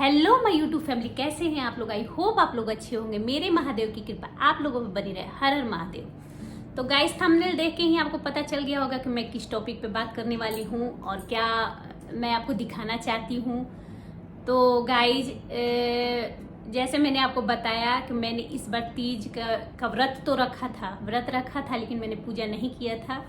Hello my YouTube family, कैसे हैं आप लोग। आई होप आप लोग अच्छे होंगे। मेरे महादेव की कृपा आप लोगों पर बनी रहे। हर हर महादेव। तो गाइस, थंबनेल देख के ही आपको पता चल गया होगा कि मैं किस टॉपिक पे बात करने वाली हूँ और क्या मैं आपको दिखाना चाहती हूँ। तो गाइज, जैसे मैंने आपको बताया कि मैंने इस बार तीज का व्रत तो व्रत रखा था, लेकिन मैंने पूजा नहीं किया था।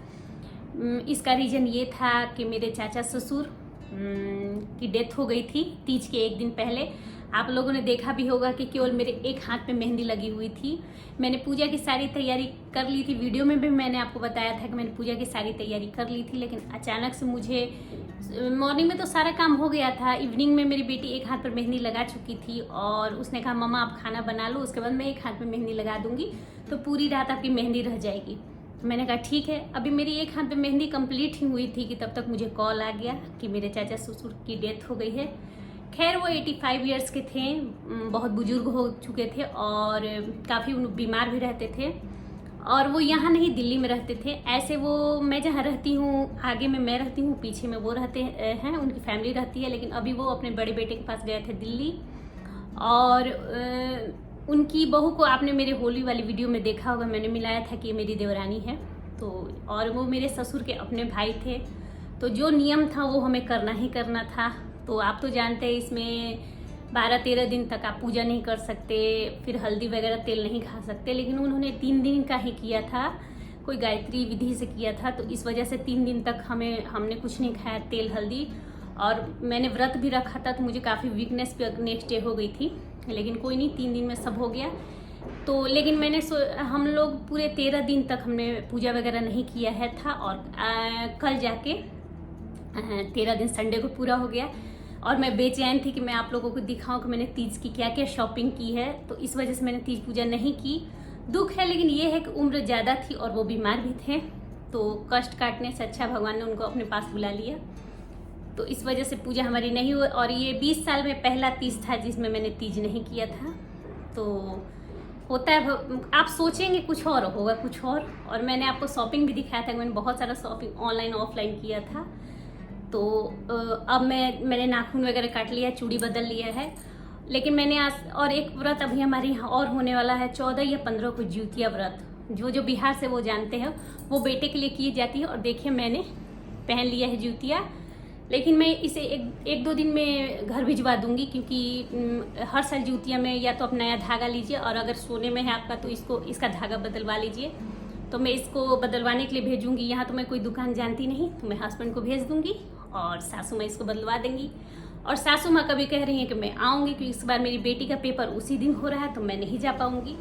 इसका रीज़न ये था कि मेरे चाचा ससुर की डेथ हो गई थी तीज के एक दिन पहले। आप लोगों ने देखा भी होगा कि केवल मेरे एक हाथ पे मेहंदी लगी हुई थी। मैंने पूजा की सारी तैयारी कर ली थी। वीडियो में भी मैंने आपको बताया था कि मैंने पूजा की सारी तैयारी कर ली थी, लेकिन अचानक से मुझे मॉर्निंग में तो सारा काम हो गया था। इवनिंग में मेरी बेटी एक हाथ पर मेहंदी लगा चुकी थी और उसने कहा मम्मा आप खाना बना लो, उसके बाद मैं एक हाथ पर मेहंदी लगा दूंगी तो पूरी रात आपकी मेहंदी रह जाएगी। मैंने कहा ठीक है। अभी मेरी एक हाथ पे मेहंदी कंप्लीट ही हुई थी कि तब तक मुझे कॉल आ गया कि मेरे चाचा ससुर की डेथ हो गई है। खैर वो 85 इयर्स के थे, बहुत बुजुर्ग हो चुके थे और काफ़ी बीमार भी रहते थे। और वो यहाँ नहीं, दिल्ली में रहते थे। ऐसे वो, मैं जहाँ रहती हूँ आगे में मैं रहती हूँ, पीछे में वो रहते हैं, उनकी फैमिली रहती है। लेकिन अभी वो अपने बड़े बेटे के पास गए थे दिल्ली। और उनकी बहू को आपने मेरे होली वाली वीडियो में देखा होगा, मैंने मिलाया था कि ये मेरी देवरानी है। तो और वो मेरे ससुर के अपने भाई थे। तो जो नियम था वो हमें करना ही करना था। तो आप तो जानते हैं इसमें 12-13 दिन तक आप पूजा नहीं कर सकते, फिर हल्दी वगैरह तेल नहीं खा सकते। लेकिन उन्होंने 3 दिन का ही किया था, कोई गायत्री विधि से किया था। तो इस वजह से 3 दिन तक हमने कुछ नहीं खाया, तेल हल्दी। और मैंने व्रत भी रखा था तो मुझे काफ़ी वीकनेस भी नेक्स्ट डे हो गई थी। लेकिन कोई नहीं, 3 दिन में सब हो गया। तो लेकिन हम लोग पूरे 13 दिन तक हमने पूजा वगैरह नहीं किया है था। और कल जाके 13 दिन संडे को पूरा हो गया। और मैं बेचैन थी कि मैं आप लोगों को दिखाऊं कि मैंने तीज की क्या क्या शॉपिंग की है। तो इस वजह से मैंने तीज पूजा नहीं की। दुख है, लेकिन ये है कि उम्र ज़्यादा थी और वो बीमार भी थे। तो कष्ट काटने से अच्छा भगवान ने उनको अपने पास बुला लिया। तो इस वजह से पूजा हमारी नहीं हुई। और ये 20 साल में पहला तीज था जिसमें मैंने तीज नहीं किया था। तो होता है, आप सोचेंगे कुछ और होगा कुछ और मैंने आपको शॉपिंग भी दिखाया था कि मैंने बहुत सारा शॉपिंग ऑनलाइन ऑफलाइन किया था। तो अब मैंने नाखून वगैरह काट लिया, चूड़ी बदल लिया है। लेकिन मैंने आज और एक व्रत अभी हमारे यहाँ और होने वाला है 14 या 15 को, ज्योतिया व्रत। जो बिहार से वो जानते हैं, वो बेटे के लिए की जाती है। और देखिए मैंने पहन लिया है ज्योतिया। लेकिन मैं इसे एक 2 दिन में घर भिजवा दूंगी, क्योंकि हर साल ज्योतिया में या तो आप नया धागा लीजिए, और अगर सोने में है आपका तो इसका धागा बदलवा लीजिए। तो मैं इसको बदलवाने के लिए भेजूंगी। यहाँ तो मैं कोई दुकान जानती नहीं, तो मैं हस्बैंड को भेज दूंगी और सासू माँ इसको बदलवा देंगी। और सासू माँ कभी कह रही हैं कि मैं आऊँगी, क्योंकि इस बार मेरी बेटी का पेपर उसी दिन हो रहा है तो मैं नहीं जा पाऊँगी।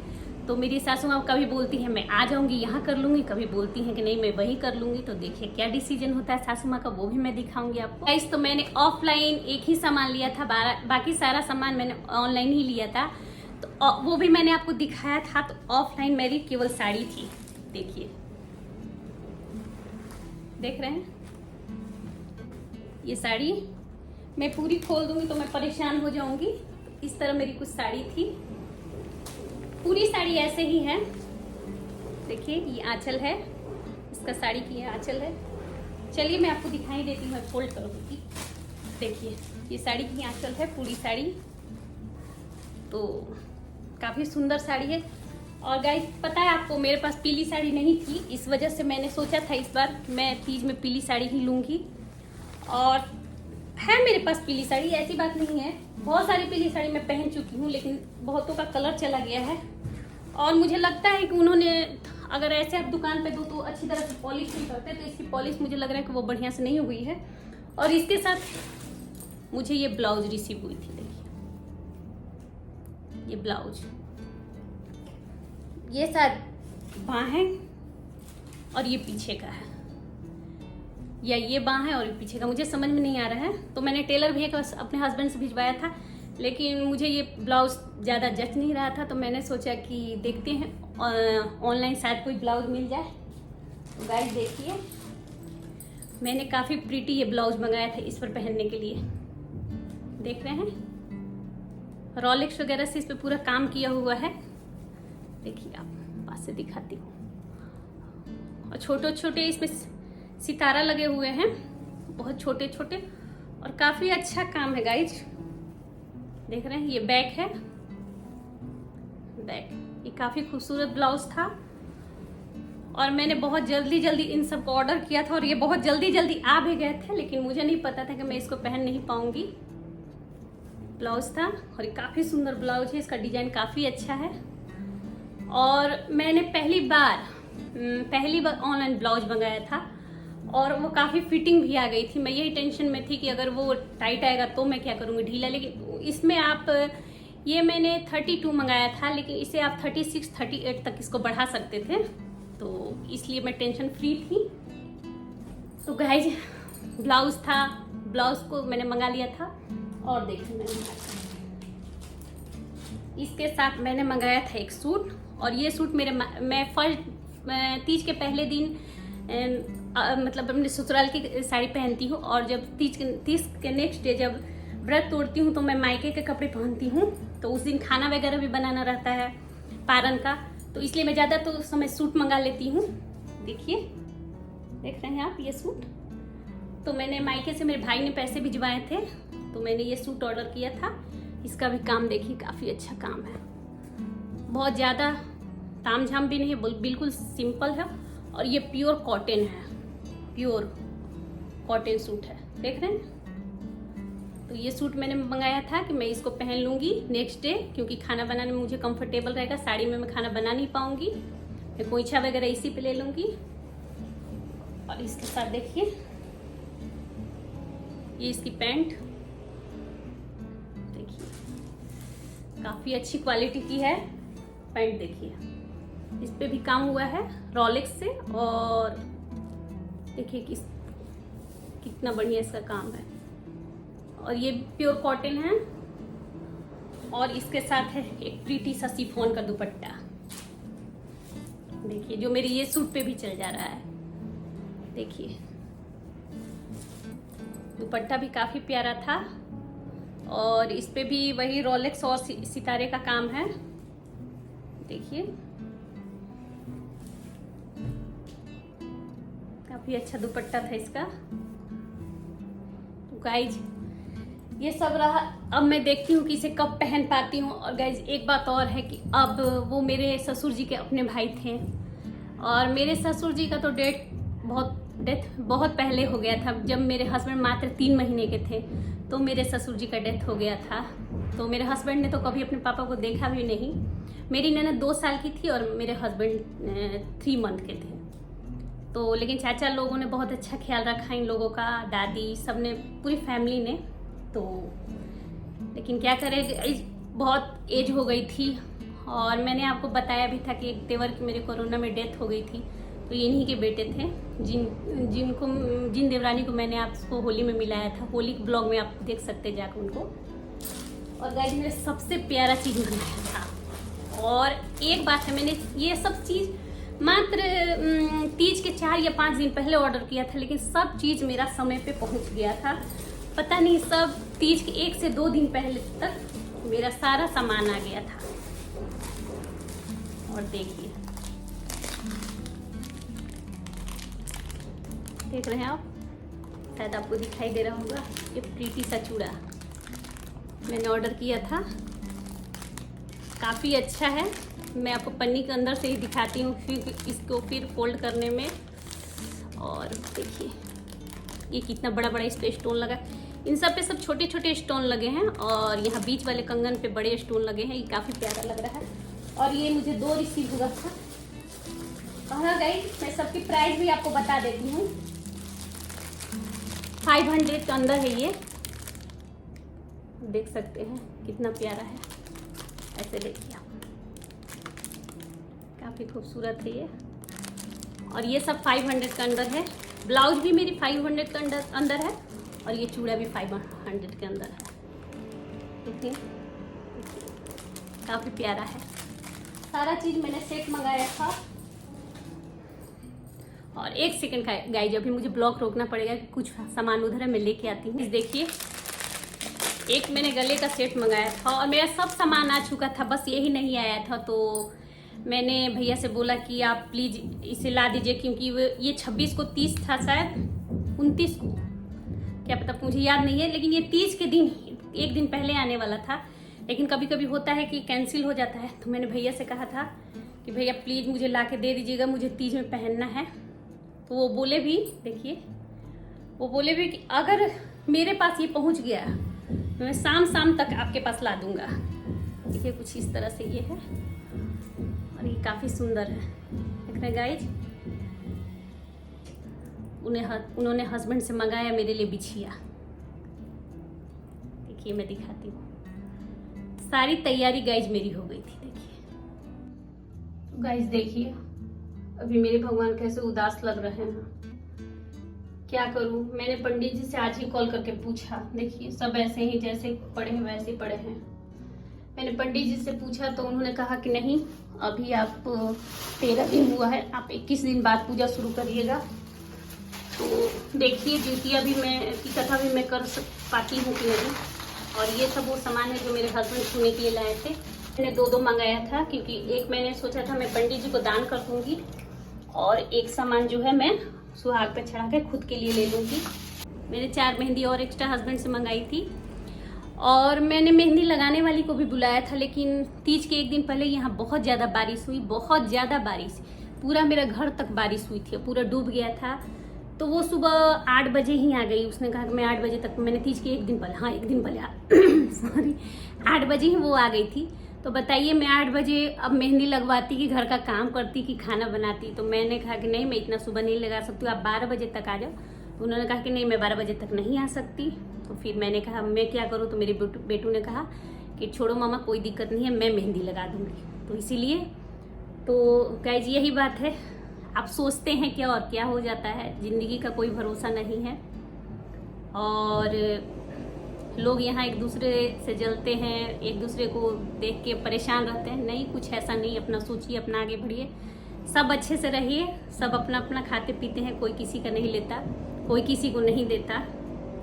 तो मेरी सासू माँ कभी बोलती हैं मैं आ जाऊंगी यहाँ कर लूँगी, कभी बोलती हैं कि नहीं मैं वहीं कर लूँगी। तो देखिए क्या डिसीजन होता है सासू माँ का, वो भी मैं दिखाऊंगी आपको। गाइस, तो मैंने ऑफलाइन एक ही सामान लिया था, बाकी सारा सामान मैंने ऑनलाइन ही लिया था। तो वो भी मैंने आपको दिखाया था। तो ऑफलाइन मेरी केवल साड़ी थी। देखिए, देख रहे हैं ये साड़ी। मैं पूरी खोल दूंगी तो मैं परेशान हो जाऊंगी। तो इस तरह मेरी कुछ साड़ी थी। पूरी साड़ी ऐसे ही है। देखिए ये आंचल है, इसका साड़ी की ये आंचल है। चलिए मैं आपको दिखाई देती हूँ, फोल्ड करूँगी। देखिए ये साड़ी की आंचल है, पूरी साड़ी। तो काफ़ी सुंदर साड़ी है। और गाइस, पता है आपको, मेरे पास पीली साड़ी नहीं थी, इस वजह से मैंने सोचा था इस बार मैं तीज में पीली साड़ी ही लूँगी। और है मेरे पास पीली साड़ी, ऐसी बात नहीं है। बहुत सारी पीली साड़ी मैं पहन चुकी हूँ, लेकिन बहुतों का कलर चला गया है। और मुझे लगता है कि उन्होंने, अगर ऐसे आप दुकान पे दो तो अच्छी तरह से पॉलिश नहीं करते, तो इसकी पॉलिश मुझे लग रहा है कि वो बढ़िया से नहीं हुई है। और इसके साथ मुझे ये ब्लाउज रिसीव हुई थी। देखिए ये ब्लाउज, ये शायद बाँह है और ये पीछे का है, या ये बाँह है और ये पीछे का, मुझे समझ में नहीं आ रहा है। तो मैंने टेलर भैया के पास अपने हस्बैंड से भिजवाया था, लेकिन मुझे ये ब्लाउज ज़्यादा जच नहीं रहा था। तो मैंने सोचा कि देखते हैं ऑनलाइन शायद कोई ब्लाउज मिल जाए। तो गाइस देखिए, मैंने काफ़ी प्रीटी ये ब्लाउज मंगाया था इस पर पहनने के लिए। देख रहे हैं रॉलेक्स वगैरह से इस पर पूरा काम किया हुआ है। देखिए आप पास से दिखाती हूँ। और छोटे छोटे इसमें सितारा लगे हुए हैं, बहुत छोटे छोटे, और काफ़ी अच्छा काम है गाइज। देख रहे हैं ये बैक है, बैक। ये काफी खूबसूरत ब्लाउज था और मैंने बहुत जल्दी जल्दी इन सबको ऑर्डर किया था और ये बहुत जल्दी जल्दी आ भी गए थे, लेकिन मुझे नहीं पता था कि मैं इसको पहन नहीं पाऊंगी। ब्लाउज था और ये काफी सुंदर ब्लाउज है, इसका डिजाइन काफी अच्छा है। और मैंने पहली बार ऑनलाइन ब्लाउज मंगाया था और वो काफ़ी फिटिंग भी आ गई थी। मैं यही टेंशन में थी कि अगर वो टाइट आएगा तो मैं क्या करूँगी, ढीला। लेकिन इसमें आप ये मैंने 32 मंगाया था, लेकिन इसे आप 36, 38 तक इसको बढ़ा सकते थे, तो इसलिए मैं टेंशन फ्री थी। तो गाइज ब्लाउज था, ब्लाउज को मैंने मंगा लिया था। और देखिए इसके साथ मैंने मंगाया था एक सूट, और ये सूट मैं तीज के पहले दिन मतलब अपने ससुराल की साड़ी पहनती हूँ, और जब तीज के नेक्स्ट डे जब व्रत तोड़ती हूँ तो मैं मायके के कपड़े पहनती हूँ। तो उस दिन खाना वगैरह भी बनाना रहता है पारन का, तो इसलिए मैं ज़्यादा तो समय सूट मंगा लेती हूँ। देखिए, देख रहे हैं आप ये सूट। तो मैंने मायके से मेरे भाई ने पैसे भिजवाए थे, तो मैंने ये सूट ऑर्डर किया था। इसका भी काम देखिए, काफ़ी अच्छा काम है, बहुत ज़्यादा ताम झाम भी नहीं है, बिल्कुल सिंपल है। और ये प्योर कॉटन है, प्योर कॉटन सूट है, देख रहे हैं। तो ये सूट मैंने मंगाया था कि मैं इसको पहन लूँगी नेक्स्ट डे, क्योंकि खाना बनाने में मुझे कंफर्टेबल रहेगा। साड़ी में मैं खाना बना नहीं पाऊँगी, मैं पोंछा वगैरह इसी पे ले लूँगी। और इसके साथ देखिए ये इसकी पैंट, देखिए काफ़ी अच्छी क्वालिटी की है पैंट। देखिए इस पे भी काम हुआ है रोलेक्स से, और देखिए कितना बढ़िया इसका काम है। और ये प्योर कॉटन है, और इसके साथ है एक प्रीटी सा शिफॉन का दुपट्टा, देखिए जो मेरे ये सूट पे भी चल जा रहा है। देखिए दुपट्टा भी काफी प्यारा था, और इस पे भी वही रोलेक्स और सितारे का काम है। देखिए काफी अच्छा दुपट्टा था इसका। तो गाइज ये सब रहा, अब मैं देखती हूँ कि इसे कब पहन पाती हूँ। और गाइज एक बात और है कि अब वो मेरे ससुर जी के अपने भाई थे, और मेरे ससुर जी का तो डेथ बहुत पहले हो गया था। जब मेरे हस्बैंड मात्र 3 महीने के थे तो मेरे ससुर जी का डेथ हो गया था। तो मेरे हस्बैंड ने तो कभी अपने पापा को देखा भी नहीं। मेरी ननद 2 साल की थी और मेरे हस्बैंड 3 मंथ के थे। तो लेकिन चाचा लोगों ने बहुत अच्छा ख्याल रखा इन लोगों का, दादी सबने, पूरी फैमिली ने। तो लेकिन क्या करें, बहुत एज हो गई थी। और मैंने आपको बताया भी था कि एक देवर की मेरे कोरोना में डेथ हो गई थी। तो ये इन्हीं के बेटे थे, जिन देवरानी को मैंने आपको होली में मिलाया था। होली के ब्लॉग में आप देख सकते हैं जाकर उनको। और गाइस मेरे सबसे प्यारा चीज़ बनाया था। और एक बात है, मैंने ये सब चीज़ मात्र तीज के 4 या 5 दिन पहले ऑर्डर किया था, लेकिन सब चीज़ मेरा समय पे पहुंच गया था। पता नहीं, सब तीज के 1 से 2 दिन पहले तक मेरा सारा सामान आ गया था। और देखिए, देख रहे हैं आप, शायद आपको दिखाई दे रहा होगा, ये प्रीटी सा चूड़ा मैंने ऑर्डर किया था, काफ़ी अच्छा है। मैं आपको पन्नी के अंदर से ही दिखाती हूँ, फिर इसको फिर फोल्ड करने में। और देखिए ये कितना बड़ा बड़ा इस पे स्टोन लगा, इन सब पे सब छोटे छोटे स्टोन लगे हैं, और यहाँ बीच वाले कंगन पे बड़े स्टोन लगे हैं। ये काफ़ी प्यारा लग रहा है। और ये मुझे 2 रिसीव हुआ था। हाँ गाइस, मैं सबकी प्राइस भी आपको बता देती हूँ। 500 के अंदर है ये, देख सकते हैं कितना प्यारा है। ऐसे देखिए आप, काफ़ी खूबसूरत है ये। और ये सब 500 के अंदर है। ब्लाउज भी मेरी 500 के अंदर है, और ये चूड़ा भी 500 के अंदर है। देखिए काफ़ी प्यारा है। सारा चीज़ मैंने सेट मंगाया था। और 1 सेकंड का गाइज, अभी मुझे ब्लॉग रोकना पड़ेगा कि कुछ सामान उधर है, मैं लेके आती हूँ। देखिए एक मैंने गले का सेट मंगाया था, और मेरा सब सामान आ चुका था, बस यही नहीं आया था। तो मैंने भैया से बोला कि आप प्लीज़ इसे ला दीजिए, क्योंकि ये 26 को 30 था, शायद 29 को, क्या पता, मुझे याद नहीं है। लेकिन ये 30 के दिन 1 दिन पहले आने वाला था, लेकिन कभी कभी होता है कि कैंसिल हो जाता है। तो मैंने भैया से कहा था कि भैया प्लीज़ मुझे ला के दे दीजिएगा, मुझे तीज में पहनना है। तो वो बोले भी, देखिए वो बोले भी कि अगर मेरे पास ये पहुंच गया तो मैं शाम तक आपके पास ला दूंगा। देखिए कुछ इस तरह से ये है और ये काफ़ी सुंदर है, देख रहे गाइज। उन्होंने हस्बैंड से मंगाया मेरे लिए बिछिया। देखिए मैं दिखाती हूँ, सारी तैयारी गाइज मेरी हो गई थी। देखिए गाइज, देखिए अभी मेरे भगवान कैसे उदास लग रहे हैं। क्या करूं, मैंने पंडित जी से आज ही कॉल करके पूछा। देखिए सब ऐसे ही जैसे पड़े हैं वैसे ही पड़े हैं। मैंने पंडित जी से पूछा तो उन्होंने कहा कि नहीं, अभी आप 13 दिन हुआ है, आप 21 दिन बाद पूजा शुरू करिएगा। तो देखिए द्वितीया भी की कथा भी मैं कर पाती हूँ कि नहीं। और ये सब वो सामान है जो मेरे हस्बैंड छूने के लिए लाए थे। मैंने 2 मंगाया था, क्योंकि एक मैंने सोचा था मैं पंडित जी को दान कर दूंगी और एक सामान जो है मैं सुहाग पे चढ़ा के खुद के लिए ले लूंगी। मैंने 4 मेहंदी और एक्स्ट्रा हस्बैंड से मंगाई थी और मैंने मेहंदी लगाने वाली को भी बुलाया था। लेकिन तीज के एक दिन पहले यहाँ बहुत ज़्यादा बारिश हुई, बहुत ज़्यादा बारिश, पूरा मेरा घर तक बारिश हुई थी, पूरा डूब गया था। तो वो सुबह 8 बजे ही आ गई। उसने कहा कि मैं 8 बजे तक, मैंने तीज के एक दिन पहले सॉरी 8 बजे ही वो आ गई थी। तो बताइए मैं 8 बजे अब मेहंदी लगवाती कि घर का काम करती कि खाना बनाती। तो मैंने कहा कि नहीं, मैं इतना सुबह नहीं लगा सकती, आप 12 बजे तक आ जाओ। तो उन्होंने कहा कि नहीं, मैं 12 बजे तक नहीं आ सकती। तो फिर मैंने कहा मैं क्या करूँ। तो मेरे बेटू ने कहा कि छोड़ो मामा, कोई दिक्कत नहीं है, मैं मेहंदी लगा दूँगी। तो इसीलिए तो गाइज यही बात है, आप सोचते हैं क्या और क्या हो जाता है। ज़िंदगी का कोई भरोसा नहीं है और लोग यहाँ एक दूसरे से जलते हैं, एक दूसरे को देख के परेशान रहते हैं। नहीं, कुछ ऐसा नहीं, अपना सोचिए, अपना आगे बढ़िए, सब अच्छे से रहिए, सब अपना अपना खाते पीते हैं, कोई किसी का नहीं लेता, कोई किसी को नहीं देता।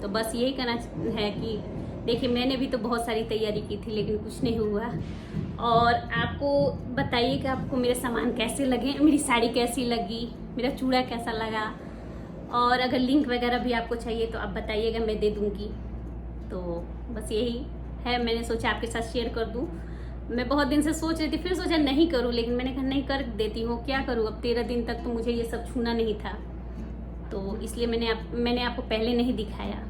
तो बस यही कहना है कि देखिए मैंने भी तो बहुत सारी तैयारी की थी लेकिन कुछ नहीं हुआ। और आपको बताइए कि आपको मेरे सामान कैसे लगे, मेरी साड़ी कैसी लगी, मेरा चूड़ा कैसा लगा। और अगर लिंक वगैरह भी आपको चाहिए तो आप बताइएगा, मैं दे दूँगी। तो बस यही है, मैंने सोचा आपके साथ शेयर कर दूं। मैं बहुत दिन से सोच रही थी, फिर सोचा नहीं करूं, लेकिन मैंने कहा नहीं, कर देती हूँ, क्या करूं। अब 13 दिन तक तो मुझे ये सब छूना नहीं था, तो इसलिए मैंने आपको पहले नहीं दिखाया।